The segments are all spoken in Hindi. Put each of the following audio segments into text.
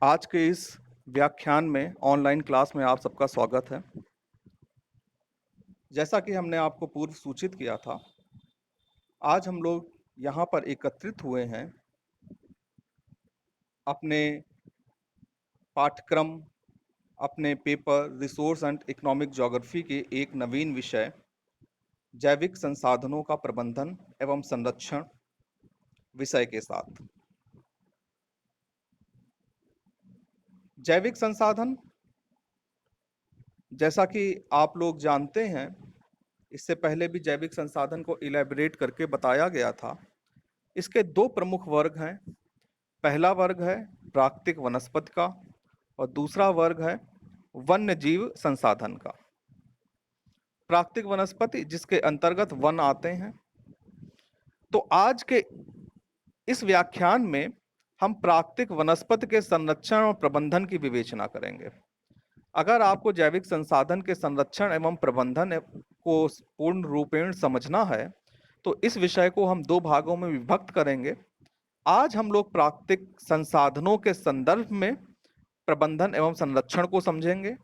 आज के इस व्याख्यान में ऑनलाइन क्लास में आप सबका स्वागत है। जैसा कि हमने आपको पूर्व सूचित किया था, आज हम लोग यहाँ पर एकत्रित हुए हैं अपने पाठ्यक्रम, अपने paper resource and economic geography के एक नवीन विषय जैविक संसाधनों का प्रबंधन एवं संरक्षण विषय के साथ। जैविक संसाधन, जैसा कि आप लोग जानते हैं, इससे पहले भी जैविक संसाधन को इलैबोरेट करके बताया गया था। इसके दो प्रमुख वर्ग हैं। पहला वर्ग है प्राकृतिक वनस्पति का और दूसरा वर्ग है वन्य जीव संसाधन का। प्राकृतिक वनस्पति जिसके अंतर्गत वन आते हैं। तो आज के इस व्याख्यान में हम प्राकृतिक वनस्पति के संरक्षण और प्रबंधन की विवेचना करेंगे। अगर आपको जैविक संसाधन के संरक्षण एवं प्रबंधन को पूर्ण रूपेण समझना है तो इस विषय को हम दो भागों में विभक्त करेंगे। आज हम लोग प्राकृतिक संसाधनों के संदर्भ में प्रबंधन एवं संरक्षण को समझेंगे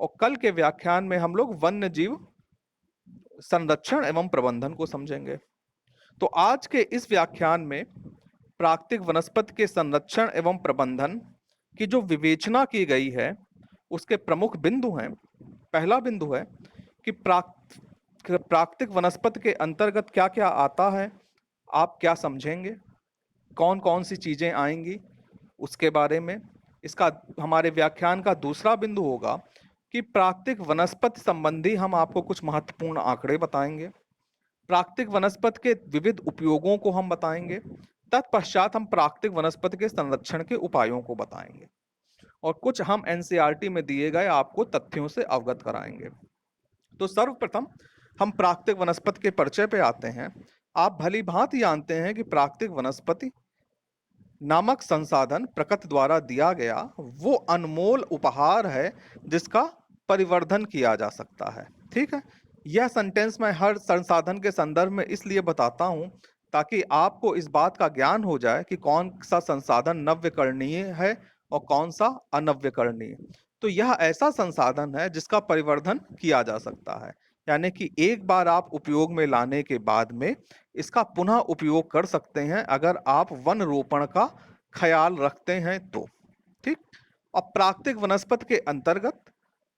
और कल के व्याख्यान में हम लोग वन्य जीव संरक्षण एवं प्रबंधन को समझेंगे। तो आज के इस व्याख्यान में प्राकृतिक वनस्पति के संरक्षण एवं प्रबंधन की जो विवेचना की गई है उसके प्रमुख बिंदु हैं। पहला बिंदु है कि प्राकृतिक वनस्पति के अंतर्गत क्या क्या आता है, आप क्या समझेंगे, कौन कौन सी चीजें आएंगी उसके बारे में। इसका हमारे व्याख्यान का दूसरा बिंदु होगा कि प्राकृतिक वनस्पति संबंधी हम आपको कुछ महत्वपूर्ण आंकड़े बताएंगे। प्राकृतिक वनस्पति के विविध उपयोगों को हम बताएंगे। तत्पश्चात हम प्राकृतिक वनस्पति के संरक्षण के उपायों को बताएंगे और कुछ हम एनसीईआरटी में दिए गए आपको तथ्यों से अवगत कराएंगे। तो सर्वप्रथम हम प्राकृतिक वनस्पति के परिचय पे आते हैं। आप भली भांति जानते हैं कि प्राकृतिक वनस्पति नामक संसाधन प्रकृति द्वारा दिया गया वो अनमोल उपहार है जिसका परिवर्धन किया जा सकता है। ठीक है, यह सेंटेंस मैं हर संसाधन के संदर्भ में इसलिए बताता हूं ताकि आपको इस बात का ज्ञान हो जाए कि कौन सा संसाधन नव्यकरणीय है और कौन सा अनव्यकरणीय। तो यह ऐसा संसाधन है जिसका परिवर्धन किया जा सकता है, यानी कि एक बार आप उपयोग में लाने के बाद में इसका पुनः उपयोग कर सकते हैं अगर आप वन रोपण का ख्याल रखते हैं तो। ठीक। अब प्राकृतिक वनस्पति के अंतर्गत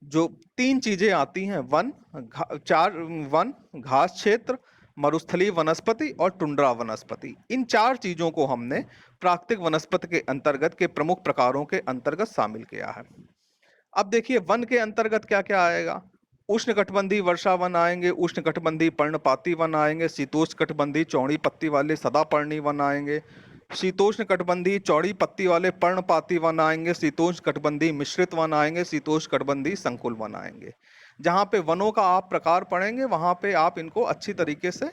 जो तीन चीजें आती हैं, वन, घास क्षेत्र, मरुस्थलीय वनस्पति और टुंड्रा वनस्पति, इन चार चीजों को हमने प्राकृतिक वनस्पति के अंतर्गत के प्रमुख प्रकारों के अंतर्गत शामिल किया है। अब देखिए वन के अंतर्गत क्या क्या आएगा। उष्णकटिबंधीय वर्षा वन आएंगे, उष्णकटिबंधीय पर्णपाती वन आएंगे, शीतोष्ण कटिबंधीय चौड़ी पत्ती वाले सदापर्णी वन आएंगे, शीतोष्ण कटिबंधीय चौड़ी पत्ती वाले पर्णपाती वन आएंगे, शीतोष्ण कटिबंधीय मिश्रित वन आएंगे, शीतोष्ण कटिबंधीय संकुल वन आएंगे। जहां पे वनों का आप प्रकार पढ़ेंगे वहां पे आप इनको अच्छी तरीके से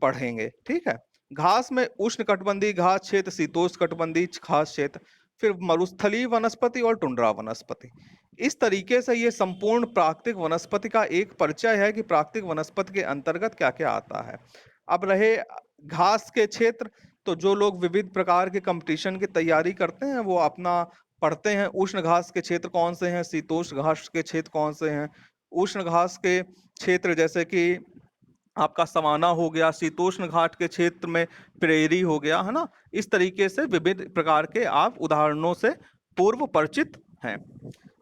पढ़ेंगे। ठीक है। घास में उष्ण कटिबंधीय घास क्षेत्र, शीतोष्ण कटिबंधीय घास क्षेत्र, फिर मरुस्थलीय वनस्पति और टुंड्रा वनस्पति। इस तरीके से ये संपूर्ण प्राकृतिक वनस्पति का एक परिचय है कि प्राकृतिक वनस्पति के अंतर्गत क्या क्या आता है। अब रहे घास के क्षेत्र, तो जो लोग विविध प्रकार के कंपटीशन की तैयारी करते हैं वो अपना पढ़ते हैं उष्ण घास के क्षेत्र कौन से हैं, शीतोष्ण घास के क्षेत्र कौन से हैं। उष्ण घास के क्षेत्र जैसे कि आपका सवाना हो गया, शीतोष्ण घाट के क्षेत्र में प्रेरी हो गया, है ना। इस तरीके से विविध प्रकार के आप उदाहरणों से पूर्व परिचित हैं।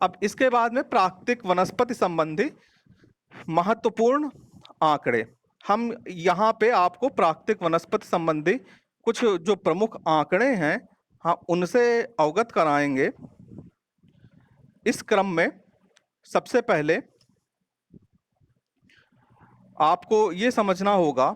अब इसके बाद में प्राकृतिक वनस्पति संबंधी महत्वपूर्ण आंकड़े, हम यहाँ पे आपको प्राकृतिक वनस्पति संबंधी कुछ जो प्रमुख आंकड़े हैं हाँ उनसे अवगत कराएंगे। इस क्रम में सबसे पहले आपको ये समझना होगा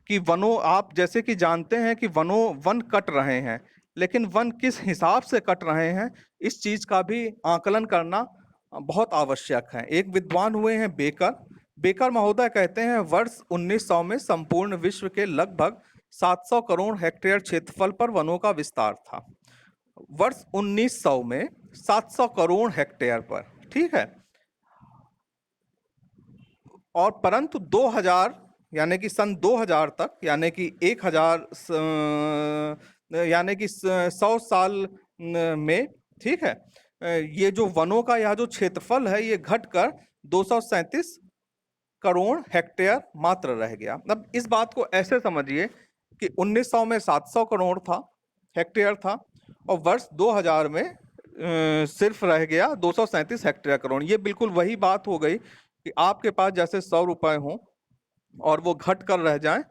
कि वनों, आप जैसे कि जानते हैं कि वन कट रहे हैं, लेकिन वन किस हिसाब से कट रहे हैं इस चीज का भी आकलन करना बहुत आवश्यक है। एक विद्वान हुए हैं बेकर महोदय, कहते हैं वर्ष 1900 में संपूर्ण विश्व के लगभग 700 करोड़ हेक्टेयर क्षेत्रफल पर वनों का विस्तार था। वर्ष 1900 में 700 करोड़ हेक्टेयर पर, ठीक है। और परंतु 2000 यानी कि सन 2000 तक, यानी कि 1000 यानी कि 100 साल में ठीक है। ये जो वनों का यह जो क्षेत्रफल है ये घटकर 237 करोड़ हेक्टेयर मात्र रह गया। अब इस बात को ऐसे समझिए कि 1900 में 700 करोड़ था, हेक्टेयर था, और वर्ष 2000 में सिर्फ रह गया 237 हेक्टेयर करोड़। ये बिल्कुल वही बात हो गई कि आपके पास जैसे 100 रुपए हों और वो घट कर रह जाएं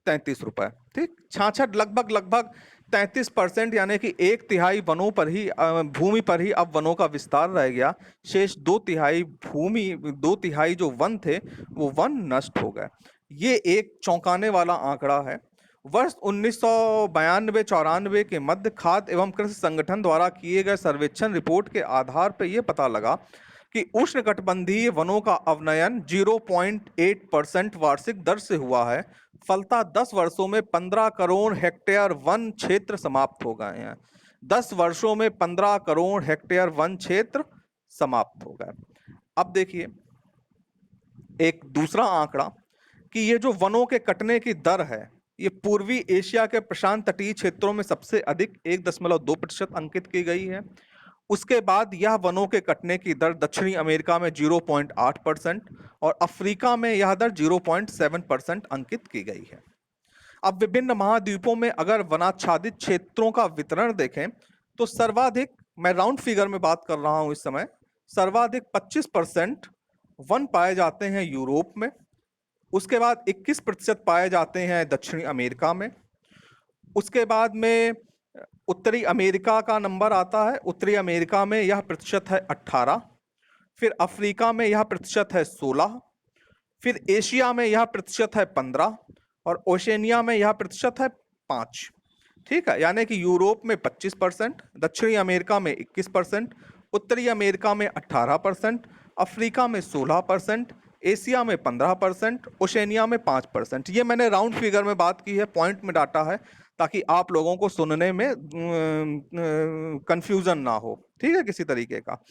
33 रुपए। ठीक, छाछठ लगभग लगभग 33% यानी कि 1/3 वनों पर ही भूमि पर ही अब वनों का विस्तार रह गया। शेष 2/3 भूमि, 2/3 जो वन थे वो वन नष्ट हो गए। ये एक चौंकाने वाला आंकड़ा है। वर्ष 1992-94 के मध्य खाद्य एवं कृषि संगठन द्वारा किए गए सर्वेक्षण रिपोर्ट के आधार पर यह पता लगा कि उष्णकटिबंधीय वनों का अवनयन 0.8% वार्षिक दर से हुआ है। फलतः 10 वर्षों में 15 करोड़ हेक्टेयर वन क्षेत्र समाप्त हो गए हैं। 10 वर्षों में 15 करोड़ हेक्टेयर वन क्षेत्र समाप्त हो गए। अब देखिए एक दूसरा आंकड़ा कि ये जो वनों के कटने की दर है ये पूर्वी एशिया के प्रशांत तटीय क्षेत्रों में सबसे अधिक 1.2% अंकित की गई है। उसके बाद यह वनों के कटने की दर दक्षिणी अमेरिका में 0.8% और अफ्रीका में यह दर 0.7% अंकित की गई है। अब विभिन्न महाद्वीपों में अगर वनाच्छादित क्षेत्रों का वितरण देखें तो सर्वाधिक, मैं राउंड फिगर में बात कर रहा हूं इस समय, सर्वाधिक 25% वन पाए जाते हैं यूरोप में। उसके बाद 21% पाए जाते हैं दक्षिणी अमेरिका में। उसके बाद में उत्तरी अमेरिका का नंबर आता है। उत्तरी अमेरिका में यह प्रतिशत है 18। फिर अफ्रीका में यह प्रतिशत है 16। फिर एशिया में यह प्रतिशत है 15 और ओशनिया में यह प्रतिशत है 5। ठीक है, यानी कि यूरोप में 25%, दक्षिणी अमेरिका में 21%, उत्तरी अमेरिका में 18%, अफ्रीका में 16%, एशिया में 15%, ओशनिया में 5%। ये मैंने राउंड फिगर में बात की है, पॉइंट में डाटा है ताकि आप लोगों को सुनने में कंफ्यूजन ना हो, ठीक है, किसी तरीके का।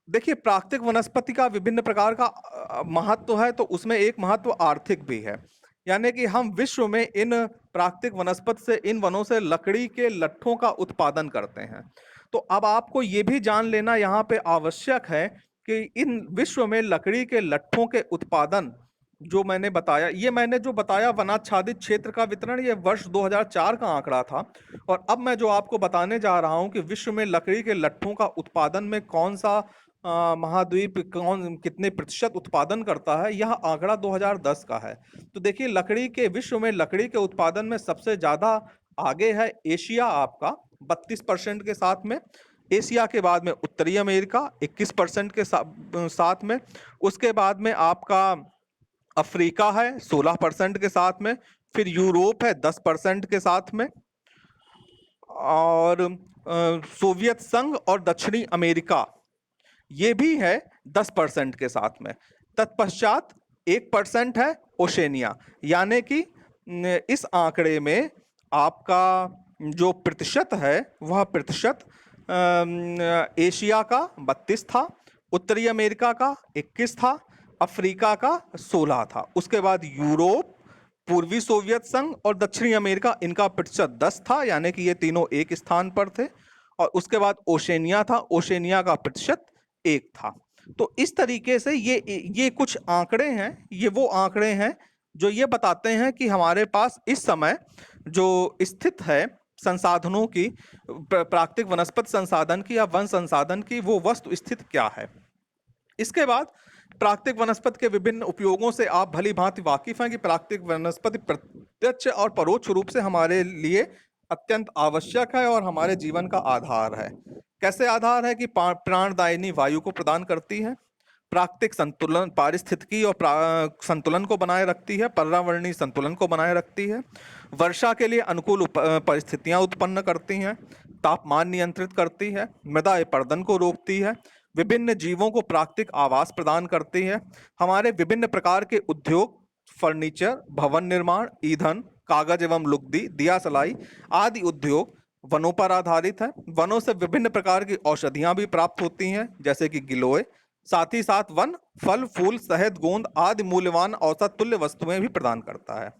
देखिए प्राकृतिक वनस्पति का विभिन्न प्रकार का महत्व है, तो उसमें एक महत्व आर्थिक भी है। यानी कि हम विश्व में इन प्राकृतिक वनस्पति से, इन वनों से लकड़ी के लट्ठों का उत्पादन करते हैं। तो अब आपको ये भी जान लेना यहाँ पे आवश्यक है कि इन विश्व में लकड़ी के लट्ठों के उत्पादन जो मैंने बताया, ये मैंने जो बताया वनाच्छादित क्षेत्र का वितरण, ये वर्ष 2004 का आंकड़ा था। और अब मैं जो आपको बताने जा रहा हूँ कि विश्व में लकड़ी के लट्ठों का उत्पादन में कौन सा महाद्वीप कौन कितने प्रतिशत उत्पादन करता है, यह आंकड़ा 2010 का है। तो देखिए लकड़ी के, विश्व में लकड़ी के उत्पादन में सबसे ज्यादा आगे है एशिया आपका 32% के साथ में। एशिया के बाद में उत्तरी अमेरिका 21% के साथ में। उसके बाद में आपका अफ्रीका है 16% के साथ में। फिर यूरोप है 10% के साथ में, और सोवियत संघ और दक्षिणी अमेरिका ये भी है 10% के साथ में। तत्पश्चात 1% है ओशेनिया। यानी कि इस आंकड़े में आपका जो प्रतिशत है वह प्रतिशत एशिया का 32 था, उत्तरी अमेरिका का 21 था, अफ्रीका का 16 था। उसके बाद यूरोप, पूर्वी सोवियत संघ और दक्षिणी अमेरिका, इनका प्रतिशत 10 था, यानी कि ये तीनों एक स्थान पर थे। और उसके बाद ओशेनिया था, ओशेनिया का प्रतिशत 1 था। तो इस तरीके से ये कुछ आंकड़े हैं, ये वो आंकड़े हैं जो ये बताते हैं कि हमारे पास इस समय जो स्थित है संसाधनों की, प्राकृतिक वनस्पति संसाधन की या वन संसाधन की, वो वस्तु स्थित क्या है। इसके बाद प्राकृतिक वनस्पति के विभिन्न उपयोगों से आप भली भांति वाकिफ हैं कि प्राकृतिक वनस्पति प्रत्यक्ष और परोक्ष रूप से हमारे लिए अत्यंत आवश्यक है और हमारे जीवन का आधार है। कैसे आधार है कि प्राणदायिनी वायु को प्रदान करती है, प्राकृतिक संतुलन, पारिस्थितिकी और संतुलन को बनाए रखती है, पर्यावरणीय संतुलन को बनाए रखती है, वर्षा के लिए अनुकूल परिस्थितियां उत्पन्न करती हैं, तापमान नियंत्रित करती है, मृदा अपरदन को रोकती है, विभिन्न जीवों को प्राकृतिक आवास प्रदान करती है। हमारे विभिन्न प्रकार के उद्योग, फर्नीचर, भवन निर्माण, ईंधन, कागज एवं लुगदी, दिया सलाई आदि उद्योग वनों पर आधारित है। वनों से विभिन्न प्रकार की औषधियां भी प्राप्त होती हैं, जैसे कि गिलोय। साथ ही साथ वन फल, फूल, शहद, गोंद आदि मूल्यवान औसत तुल्य वस्तुएं भी प्रदान करता है।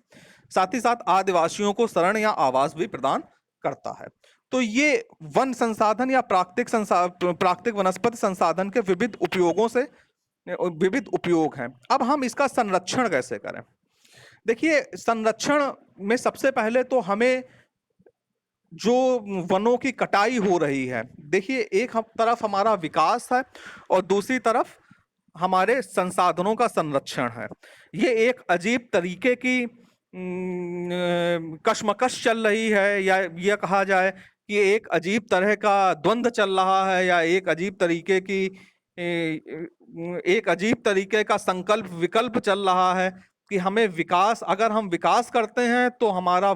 साथ ही साथ आदिवासियों को शरण या आवास भी प्रदान करता है। तो ये वन संसाधन या प्राकृतिक वनस्पति संसाधन के विविध उपयोग हैं। अब हम इसका संरक्षण कैसे करें? देखिए, संरक्षण में सबसे पहले तो हमें जो वनों की कटाई हो रही है, देखिए एक तरफ हमारा विकास है और दूसरी तरफ हमारे संसाधनों का संरक्षण है। ये एक अजीब तरीके की कशमकश चल रही है, या यह कहा जाए कि एक अजीब तरह का द्वंद्व चल रहा है, या एक अजीब तरीके का संकल्प विकल्प चल रहा है कि हमें अगर हम विकास करते हैं तो हमारा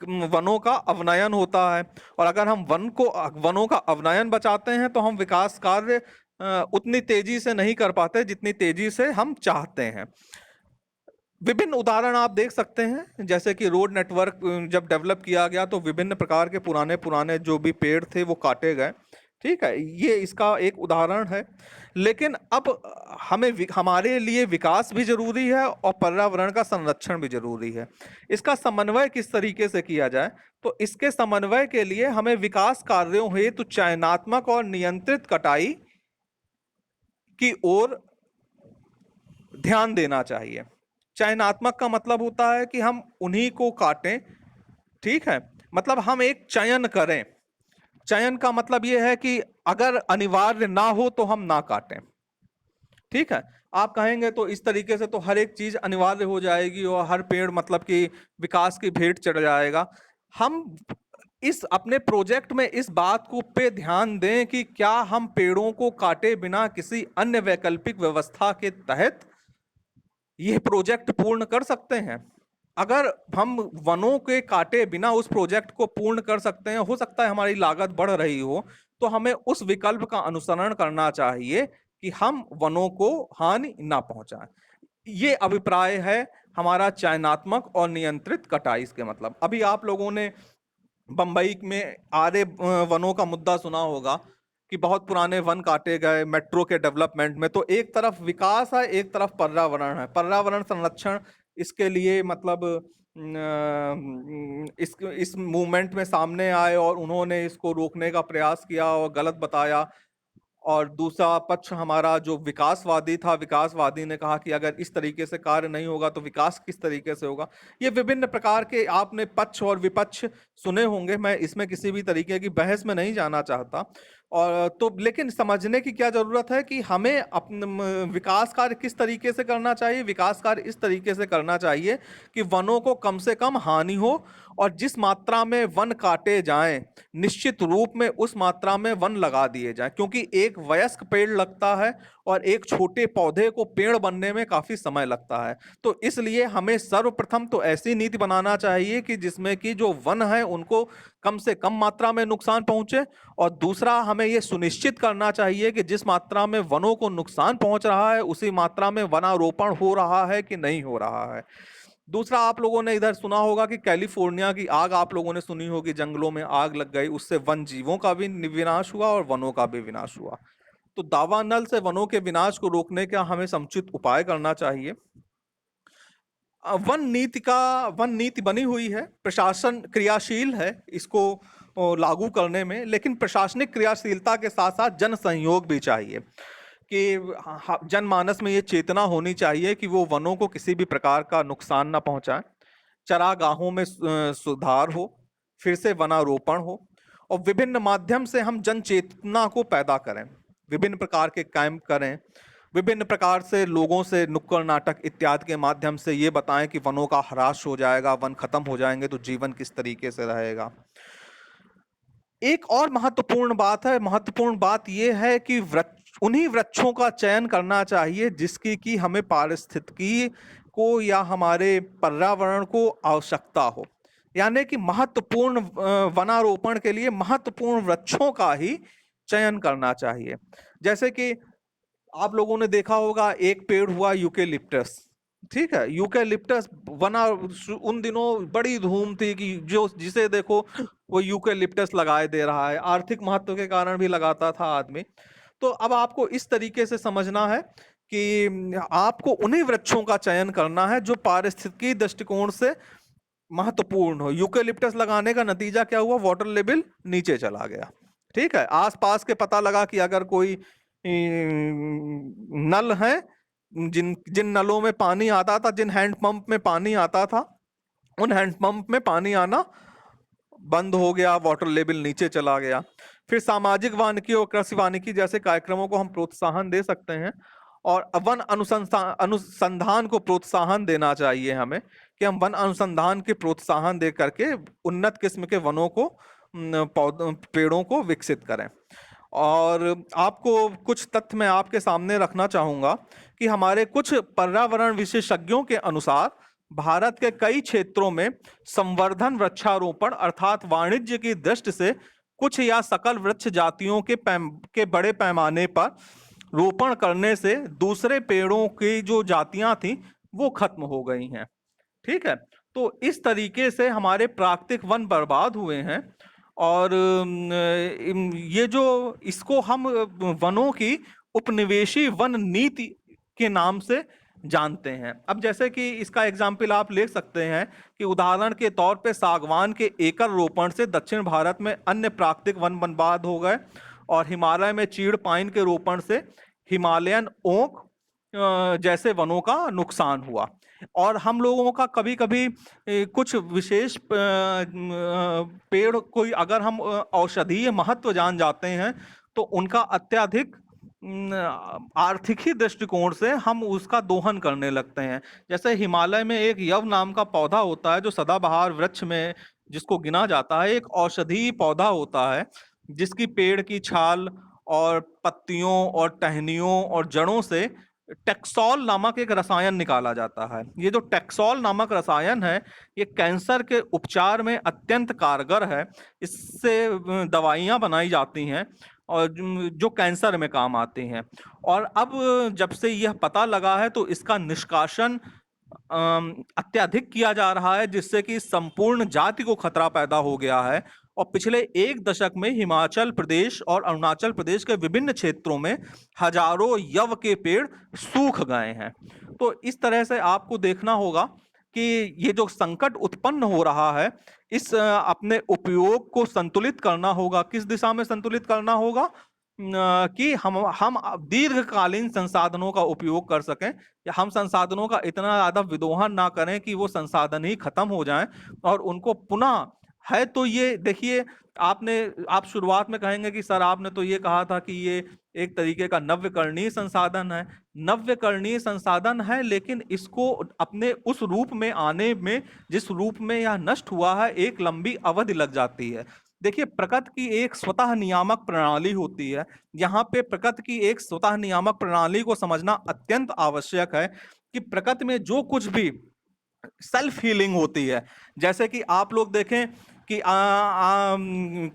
वनों का अवनयन होता है, और अगर हम वनों का अवनयन बचाते हैं तो हम विकास कार्य उतनी तेजी से नहीं कर पाते जितनी तेजी से हम चाहते हैं। विभिन्न उदाहरण आप देख सकते हैं, जैसे कि रोड नेटवर्क जब डेवलप किया गया तो विभिन्न प्रकार के पुराने पुराने जो भी पेड़ थे वो काटे गए, ठीक है, ये इसका एक उदाहरण है। लेकिन अब हमारे लिए विकास भी जरूरी है और पर्यावरण का संरक्षण भी जरूरी है। इसका समन्वय किस तरीके से किया जाए? तो इसके समन्वय के लिए हमें विकास कार्यों हेतु चयनात्मक और नियंत्रित कटाई की ओर ध्यान देना चाहिए। चयनात्मक का मतलब होता है कि हम उन्हीं को काटें, ठीक है, मतलब हम एक चयन करें। चयन का मतलब यह है कि अगर अनिवार्य ना हो तो हम ना काटें, ठीक है। आप कहेंगे तो इस तरीके से तो हर एक चीज अनिवार्य हो जाएगी और हर पेड़ मतलब कि विकास की भेंट चढ़ जाएगा। हम इस अपने प्रोजेक्ट में इस बात को पे ध्यान दें कि क्या हम पेड़ों को काटे बिना किसी अन्य वैकल्पिक व्यवस्था के तहत यह प्रोजेक्ट पूर्ण कर सकते हैं। अगर हम वनों के काटे बिना उस प्रोजेक्ट को पूर्ण कर सकते हैं, हो सकता है हमारी लागत बढ़ रही हो, तो हमें उस विकल्प का अनुसरण करना चाहिए कि हम वनों को हानि ना पहुंचाएं। ये अभिप्राय है हमारा चयनात्मक और नियंत्रित कटाई के मतलब। अभी आप लोगों ने बंबई में आधे वनों का मुद्दा सुना होगा कि बहुत पुराने वन काटे गए मेट्रो के डेवलपमेंट में। तो एक तरफ विकास है, एक तरफ पर्यावरण है। पर्यावरण संरक्षण इसके लिए मतलब इस मूवमेंट में सामने आए और उन्होंने इसको रोकने का प्रयास किया और गलत बताया। और दूसरा पक्ष हमारा जो विकासवादी था, विकासवादी ने कहा कि अगर इस तरीके से कार्य नहीं होगा तो विकास किस तरीके से होगा। ये विभिन्न प्रकार के आपने पक्ष और विपक्ष सुने होंगे, मैं इसमें किसी भी तरीके की बहस में नहीं जाना चाहता। और तो लेकिन समझने की क्या जरूरत है कि हमें अपने विकास कार्य किस तरीके से करना चाहिए। विकास कार्य इस तरीके से करना चाहिए कि वनों को कम से कम हानि हो, और जिस मात्रा में वन काटे जाएं निश्चित रूप में उस मात्रा में वन लगा दिए जाएं, क्योंकि एक वयस्क पेड़ लगता है और एक छोटे पौधे को पेड़ बनने में काफी समय लगता है। तो इसलिए हमें सर्वप्रथम तो ऐसी नीति बनाना चाहिए कि जिसमें कि जो वन है उनको कम से कम मात्रा में नुकसान पहुंचे, और दूसरा हमें यह सुनिश्चित करना चाहिए कि जिस मात्रा में वनों को नुकसान पहुंच रहा है उसी मात्रा में वनारोपण हो रहा है कि नहीं हो रहा है। दूसरा, आप लोगों ने इधर सुना होगा कि कैलिफोर्निया की आग आप लोगों ने सुनी होगी, जंगलों में आग लग गई, उससे वन जीवों का भी विनाश हुआ और वनों का भी विनाश हुआ। तो दावानल से वनों के विनाश को रोकने का हमें समुचित उपाय करना चाहिए। वन नीति बनी हुई है, प्रशासन क्रियाशील है इसको लागू करने में, लेकिन प्रशासनिक क्रियाशीलता के साथ साथ जन सहयोग भी चाहिए कि जनमानस में ये चेतना होनी चाहिए कि वो वनों को किसी भी प्रकार का नुकसान ना पहुंचाएं। चरागाहों में सुधार हो, फिर से वनारोपण हो, और विभिन्न माध्यम से हम जन चेतना को पैदा करें, विभिन्न प्रकार के कैंप करें, विभिन्न प्रकार से लोगों से नुक्कड़ नाटक इत्यादि के माध्यम से ये बताएं कि वनों का ह्रास हो जाएगा, वन खत्म हो जाएंगे तो जीवन किस तरीके से रहेगा। एक और महत्वपूर्ण बात यह है कि उन्हीं वृक्षों का चयन करना चाहिए जिसकी कि हमें पारिस्थितिकी को या हमारे पर्यावरण को आवश्यकता हो। यानी कि महत्वपूर्ण वनारोपण के लिए महत्वपूर्ण वृक्षों का ही चयन करना चाहिए। जैसे कि आप लोगों ने देखा होगा एक पेड़ हुआ यूकेलिप्टस, ठीक है, यूकेलिप्टस वना उन दिनों बड़ी धूम थी कि जो जिसे देखो वो यूकेलिप्टस लगाए दे रहा है, आर्थिक महत्व के कारण भी लगाता था आदमी। तो अब आपको इस तरीके से समझना है कि आपको उन्हीं वृक्षों का चयन करना है जो पारिस्थितिकी दृष्टिकोण से महत्वपूर्ण हो। यूकेलिप्टस लगाने का नतीजा क्या हुआ? वाटर लेवल नीचे चला गया। ठीक है, आसपास के पता लगा कि अगर कोई नल है, जिन जिन नलों में पानी आता था, जिन हैंडपंप में पानी आता था, उन हैंडपंप में पानी आना बंद हो गया, वाटर लेवल नीचे चला गया। फिर सामाजिक वानिकी और कृषि वानिकी जैसे कार्यक्रमों को हम प्रोत्साहन दे सकते हैं, और वन अनुसंधान अनुसंधान को प्रोत्साहन देना चाहिए हमें, कि हम वन अनुसंधान के प्रोत्साहन दे करके उन्नत किस्म के वनों को, पेड़ों को विकसित करें। और आपको कुछ तथ्य मैं आपके सामने रखना चाहूंगा कि हमारे कुछ पर्यावरण विशेषज्ञों के अनुसार भारत के कई क्षेत्रों में संवर्धन वृक्षारोपण अर्थात वाणिज्य की दृष्टि से कुछ या सकल वृक्ष जातियों के बड़े पैमाने पर रोपण करने से दूसरे पेड़ों की जो जातियां थी वो खत्म हो गई हैं। ठीक है, तो इस तरीके से हमारे प्राकृतिक वन बर्बाद हुए हैं। और ये जो इसको हम वनों की उपनिवेशी वन नीति के नाम से जानते हैं। अब जैसे कि इसका एग्जाम्पल आप ले सकते हैं कि उदाहरण के तौर पे सागवान के एकल रोपण से दक्षिण भारत में अन्य प्राकृतिक वन बर्बाद हो गए, और हिमालय में चीड़ पाइन के रोपण से हिमालयन ओक जैसे वनों का नुकसान हुआ। और हम लोगों का कभी कभी कुछ विशेष पेड़ कोई अगर हम औषधीय महत्व जान जाते हैं तो उनका अत्यधिक आर्थिक ही दृष्टिकोण से हम उसका दोहन करने लगते हैं। जैसे हिमालय में एक यव नाम का पौधा होता है जो सदाबहार वृक्ष में जिसको गिना जाता है, एक औषधीय पौधा होता है जिसकी पेड़ की छाल और पत्तियों और टहनियों और जड़ों से टेक्सोल नामक एक रसायन निकाला जाता है। ये जो टेक्सोल नामक रसायन है ये कैंसर के उपचार में अत्यंत कारगर है। इससे दवाइयाँ बनाई जाती हैं और जो कैंसर में काम आती हैं। और अब जब से यह पता लगा है तो इसका निष्कासन अत्यधिक किया जा रहा है, जिससे कि संपूर्ण जाति को खतरा पैदा हो गया है। और पिछले एक दशक में हिमाचल प्रदेश और अरुणाचल प्रदेश के विभिन्न क्षेत्रों में हजारों यव के पेड़ सूख गए हैं। तो इस तरह से आपको देखना होगा कि ये जो संकट उत्पन्न हो रहा है, इस अपने उपयोग को संतुलित करना होगा। किस दिशा में संतुलित करना होगा? कि हम दीर्घकालीन संसाधनों का उपयोग कर सकें, या हम संसाधनों का इतना ज्यादा विदोहन ना करें कि वो संसाधन ही खत्म हो जाएं और उनको पुनः है। तो ये देखिए, आप शुरुआत में कहेंगे कि सर आपने तो ये कहा था कि ये एक तरीके का नव्यकरणीय संसाधन है। नव्यकरणीय संसाधन है, लेकिन इसको अपने उस रूप में आने में, जिस रूप में यह नष्ट हुआ है, एक लंबी अवधि लग जाती है। देखिए, प्रकृति की एक स्वतः नियामक प्रणाली होती है। यहाँ पे प्रकृति की एक स्वतः नियामक प्रणाली को समझना अत्यंत आवश्यक है कि प्रकृति में जो कुछ भी सेल्फ हीलिंग होती है, जैसे कि आप लोग देखें कि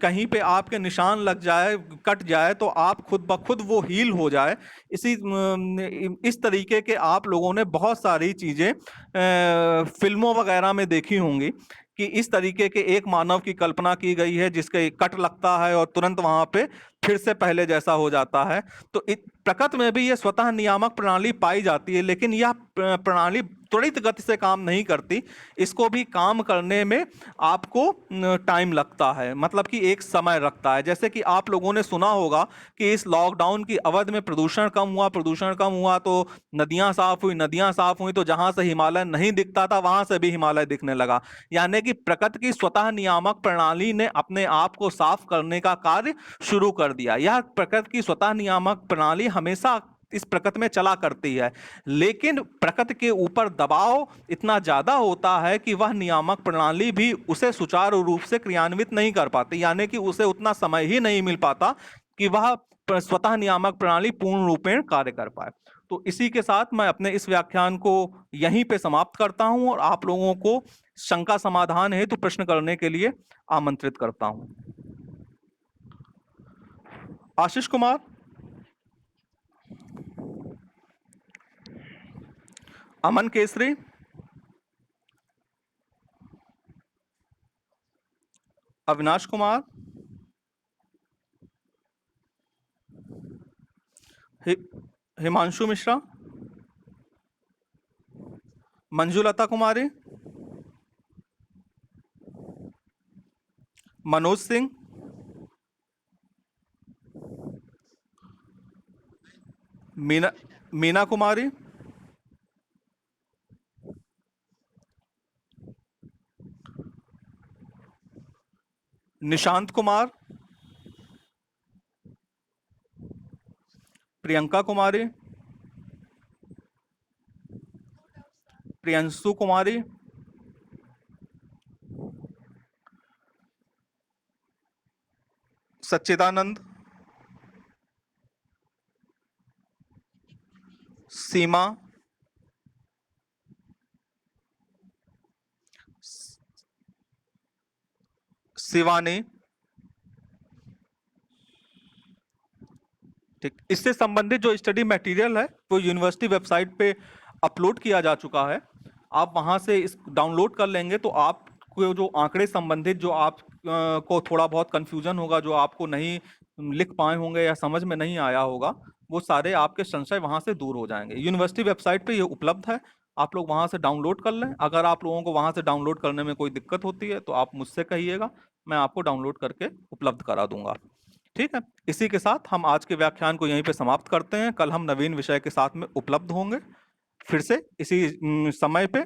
कहीं पे आपके निशान लग जाए, कट जाए, तो आप खुद ब खुद वो हील हो जाए। इस तरीके के आप लोगों ने बहुत सारी चीजें फिल्मों वगैरह में देखी होंगी कि इस तरीके के एक मानव की कल्पना की गई है जिसके कट लगता है और तुरंत वहां पे फिर से पहले जैसा हो जाता है। तो प्रकृति में भी ये स्वतः नियामक प्रणाली पाई जाती है, लेकिन यह प्रणाली त्वरित गति से काम नहीं करती। इसको भी काम करने में आपको टाइम लगता है, मतलब कि एक समय रखता है। जैसे कि आप लोगों ने सुना होगा कि इस लॉकडाउन की अवधि में प्रदूषण कम हुआ तो नदियां साफ हुई तो जहां से हिमालय नहीं दिखता था वहां से भी हिमालय दिखने लगा। यानी कि प्रकृति की स्वतः नियामक प्रणाली ने अपने आप को साफ करने का कार्य शुरू कर दिया। यह प्रकृति की स्वतः नियामक प्रणाली हमेशा इस प्रकृति में चला करती है, लेकिन प्रकृति के ऊपर दबाव इतना ज्यादा होता है कि वह नियामक प्रणाली भी उसे सुचारू रूप से क्रियान्वित नहीं कर पाती, यानी कि उसे उतना समय ही नहीं मिल पाता कि वह स्वतः नियामक प्रणाली पूर्ण रूपेण कार्य कर पाए। तो इसी के साथ मैं अपने इस व्याख्यान को यहीं पे समाप्त करता हूं और आप लोगों को शंका समाधान हेतु प्रश्न करने के लिए आमंत्रित करता हूं। आशीष कुमार, अमन केसरी, अविनाश कुमार, हिमांशु मिश्रा, मंजुलता कुमारी, मनोज सिंह, मीना मीना कुमारी, निशांत कुमार, प्रियंका कुमारी, प्रियंशु कुमारी, सच्चिदानंद, सीमा, शिवानी। ठीक, इससे संबंधित जो स्टडी मटेरियल है वो यूनिवर्सिटी वेबसाइट पे अपलोड किया जा चुका है। आप वहां से इस डाउनलोड कर लेंगे तो आपको जो आंकड़े संबंधित जो आप को थोड़ा बहुत कंफ्यूजन होगा, जो आपको नहीं लिख पाए होंगे या समझ में नहीं आया होगा, वो सारे आपके संशय वहां से दूर हो जाएंगे। यूनिवर्सिटी वेबसाइट पे ये उपलब्ध है, आप लोग वहां से डाउनलोड कर लें। अगर आप लोगों को वहां से डाउनलोड करने में कोई दिक्कत होती है तो आप मुझसे कहिएगा, मैं आपको डाउनलोड करके उपलब्ध करा दूंगा। ठीक है, इसी के साथ हम आज के व्याख्यान को यहीं पे समाप्त करते हैं। कल हम नवीन विषय के साथ में उपलब्ध होंगे फिर से इसी समय पे।